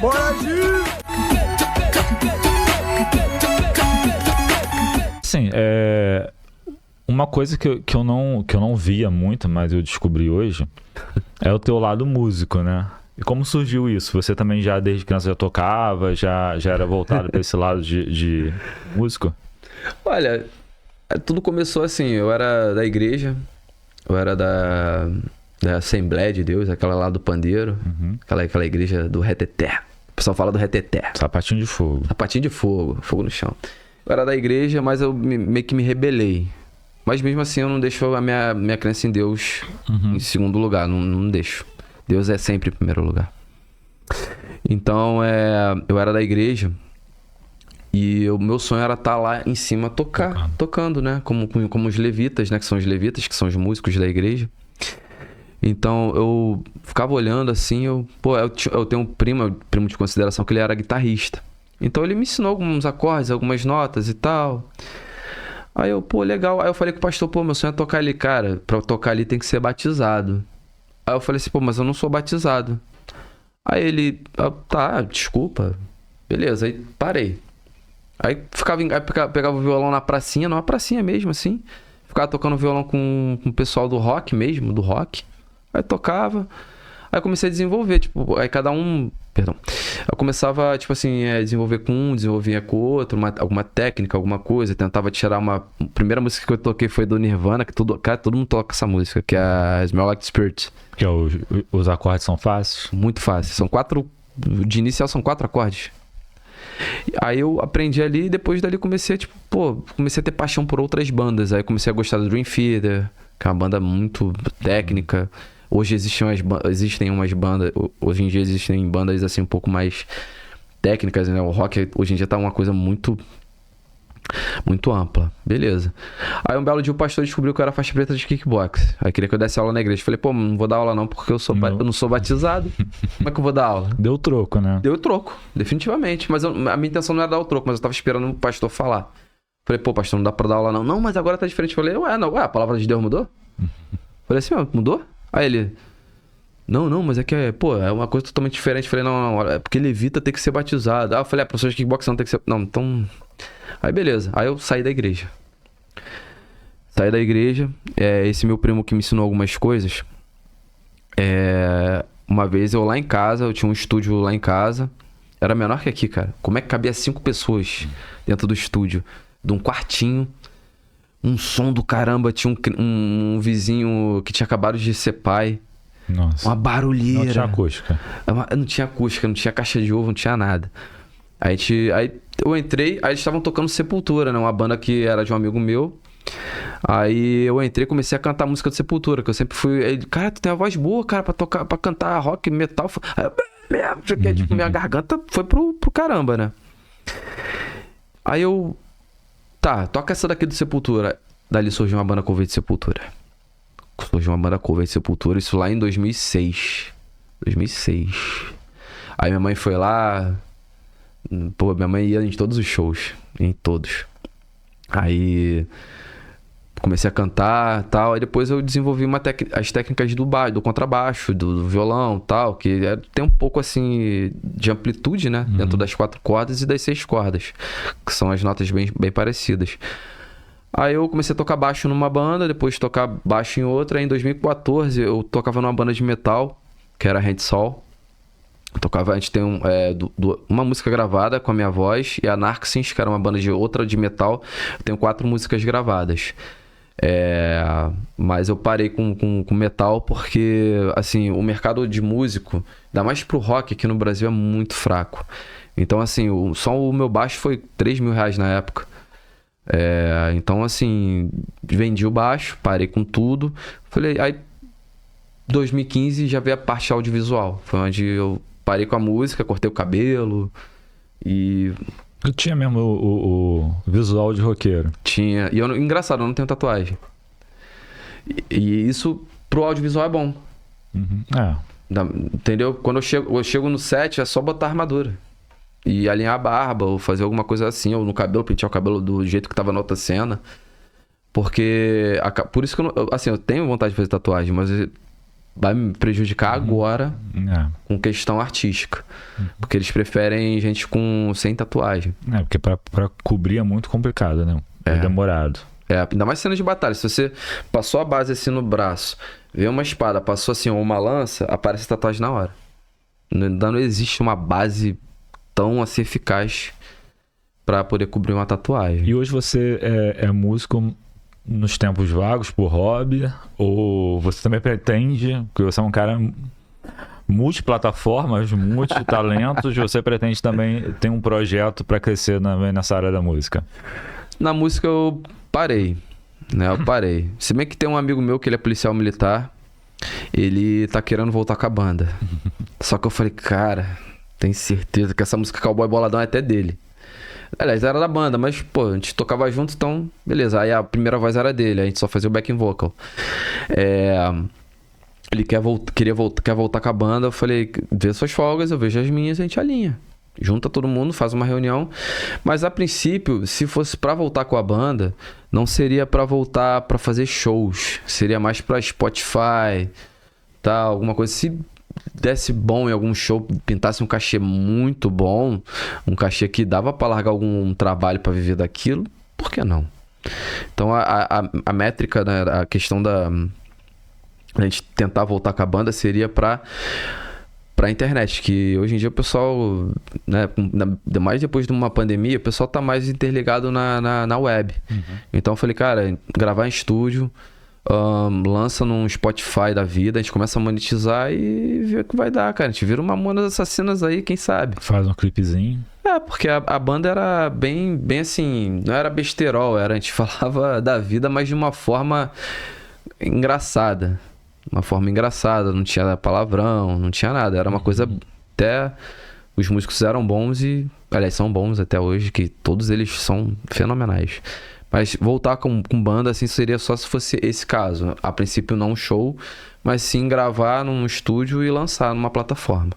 Bora, Gil! Sim, uma coisa que eu não via muito, mas eu descobri hoje, é o teu lado músico, né? E como surgiu isso? Você também já desde criança já tocava, já era voltado para esse lado de músico? Olha, tudo começou assim, eu era da igreja, eu era da Assembleia de Deus, aquela lá do pandeiro, aquela igreja do reteté. O pessoal fala do reteté. Sapatinho de fogo. Sapatinho de fogo, fogo no chão. Eu era da igreja, mas eu meio que me rebelei. Mas mesmo assim eu não deixo a minha crença em Deus em segundo lugar, não deixo. Deus é sempre em primeiro lugar. Então, eu era da igreja e o meu sonho era estar lá em cima tocando, né? Como os levitas, né? Que são os levitas, que são os músicos da igreja. Então, eu ficava olhando assim, eu tenho um primo de consideração que ele era guitarrista. Então, ele me ensinou alguns acordes, algumas notas e tal. Aí eu, legal. Aí eu falei com o pastor, meu sonho é tocar ali, cara. Pra eu tocar ali tem que ser batizado. Aí eu falei assim, mas eu não sou batizado. Aí ele, tá, desculpa. Beleza, aí parei. Aí pegava o violão numa pracinha mesmo, assim. Ficava tocando violão com o pessoal do rock mesmo, do rock. Aí tocava. Aí eu comecei a desenvolver, tipo, aí cada um... Perdão. Eu começava, tipo assim, desenvolver com um, desenvolvia com o outro, alguma técnica, alguma coisa. Tentava tirar uma... A primeira música que eu toquei foi do Nirvana, que todo mundo toca essa música, que é a Smell Like Spirit. Que os acordes são fáceis? Muito fácil. São 4... De inicial são 4 acordes. Aí eu aprendi ali e depois dali comecei a ter paixão por outras bandas. Aí comecei a gostar do Dream Theater, que é uma banda muito técnica. Hoje existem umas bandas... Hoje em dia existem bandas assim um pouco mais técnicas, né? O rock hoje em dia tá uma coisa muito ampla. Beleza. Aí um belo dia o pastor descobriu que eu era faixa preta de kickbox. Aí queria que eu desse aula na igreja. Falei, não vou dar aula não, porque eu não sou batizado. Como é que eu vou dar aula? Deu troco, né? Deu troco, definitivamente. Mas a minha intenção não era dar o troco, mas eu tava esperando o pastor falar. Falei, pastor, não dá pra dar aula não. Não, mas agora tá diferente. Falei, a palavra de Deus mudou? Falei assim, mudou? Aí ele... Não, mas é que é uma coisa totalmente diferente. Falei, não, é porque levita tem que ser batizado. Eu falei, professor de kickbox não tem que ser... Não, então... Aí beleza, aí eu saí da igreja. Esse meu primo que me ensinou algumas coisas. Uma vez eu lá em casa, eu tinha um estúdio lá em casa. Era menor que aqui, cara. Como é que cabia 5 pessoas dentro do estúdio? De um quartinho. Um som do caramba. Tinha um vizinho que tinha acabado de ser pai. Nossa. Uma barulheira. Não tinha acústica. Não tinha acústica, não tinha caixa de ovo, não tinha nada. Aí eu entrei, aí eles estavam tocando Sepultura, né? Uma banda que era de um amigo meu. Aí eu entrei e comecei a cantar a música do Sepultura, que eu sempre fui... Ele, cara, tu tem uma voz boa, cara, pra cantar rock, metal. Aí eu, tipo, minha garganta foi pro caramba, né? Aí eu... Tá, toca essa daqui do Sepultura. Dali surgiu uma banda cover de Sepultura. Isso lá em 2006. Aí minha mãe foi lá... minha mãe ia em todos os shows. Em todos. Aí... Comecei a cantar e tal. Aí depois eu desenvolvi as técnicas do contrabaixo, do violão e tal. Que tem um pouco assim de amplitude, né? Dentro das 4 cordas e das 6 cordas. Que são as notas bem parecidas. Aí eu comecei a tocar baixo numa banda, depois tocar baixo em outra. Aí em 2014 eu tocava numa banda de metal, que era Hand Sol. A gente tem uma música gravada com a minha voz e a Narxins, que era uma banda de metal. Eu tenho 4 músicas gravadas. Mas eu parei com metal porque, assim, o mercado de músico, ainda mais pro rock aqui no Brasil, é muito fraco. Então, assim, só o meu baixo foi R$3.000 na época. Então, assim, vendi o baixo, parei com tudo. Falei, aí 2015 já veio a parte audiovisual. Foi onde eu parei com a música, cortei o cabelo e... Eu tinha mesmo o visual de roqueiro. Tinha. E engraçado, eu não tenho tatuagem. E isso pro audiovisual é bom. Entendeu? Quando eu chego no set, é só botar armadura. E alinhar a barba, ou fazer alguma coisa assim, ou no cabelo, pentear o cabelo do jeito que tava na outra cena. Porque... Por isso que eu tenho vontade de fazer tatuagem, mas vai me prejudicar agora É. com questão artística. Porque eles preferem gente sem tatuagem. Porque pra cobrir é muito complicado, né? É demorado. Ainda mais cena de batalha. Se você passou a base assim no braço, vê uma espada, passou assim uma lança, aparece tatuagem na hora. Ainda não existe uma base tão assim eficaz pra poder cobrir uma tatuagem. E hoje você é músico nos tempos vagos, por hobby? Ou você também pretende, porque você é um cara multiplataformas, multitalentos, você pretende também ter um projeto pra crescer nessa área da música? Na música eu parei, né? Eu parei. Se bem que tem um amigo meu que ele é policial militar, ele tá querendo voltar com a banda. Só que eu falei, cara, tenho certeza que essa música Cowboy Boladão é até dele. Aliás, era da banda, mas, pô, a gente tocava junto, então, beleza. Aí a primeira voz era dele, a gente só fazia o backing vocal. Ele quer voltar com a banda, eu falei, vê suas folgas, eu vejo as minhas, a gente alinha. Junta todo mundo, faz uma reunião. Mas a princípio, se fosse pra voltar com a banda, não seria pra voltar pra fazer shows. Seria mais pra Spotify, tal, alguma coisa. Se desse bom em algum show, pintasse um cachê muito bom, um cachê que dava pra largar algum trabalho pra viver daquilo, por que não? Então a métrica, né, a questão da a gente tentar voltar com a banda seria pra internet, que hoje em dia o pessoal, né, mais depois de uma pandemia, o pessoal tá mais interligado na web. Então eu falei, cara, gravar em estúdio, lança num Spotify da vida, a gente começa a monetizar e vê o que vai dar, cara. A gente vira uma Mamonas Assassinas aí, quem sabe? Faz um clipezinho. Porque a banda era bem assim, não era besterol, a gente falava da vida, mas de uma forma engraçada. Uma forma engraçada, não tinha palavrão, não tinha nada. Era uma coisa até... Os músicos eram bons e... Aliás, são bons até hoje, que todos eles são fenomenais. Mas voltar com banda, assim, seria só se fosse esse caso. A princípio não um show, mas sim gravar num estúdio e lançar numa plataforma.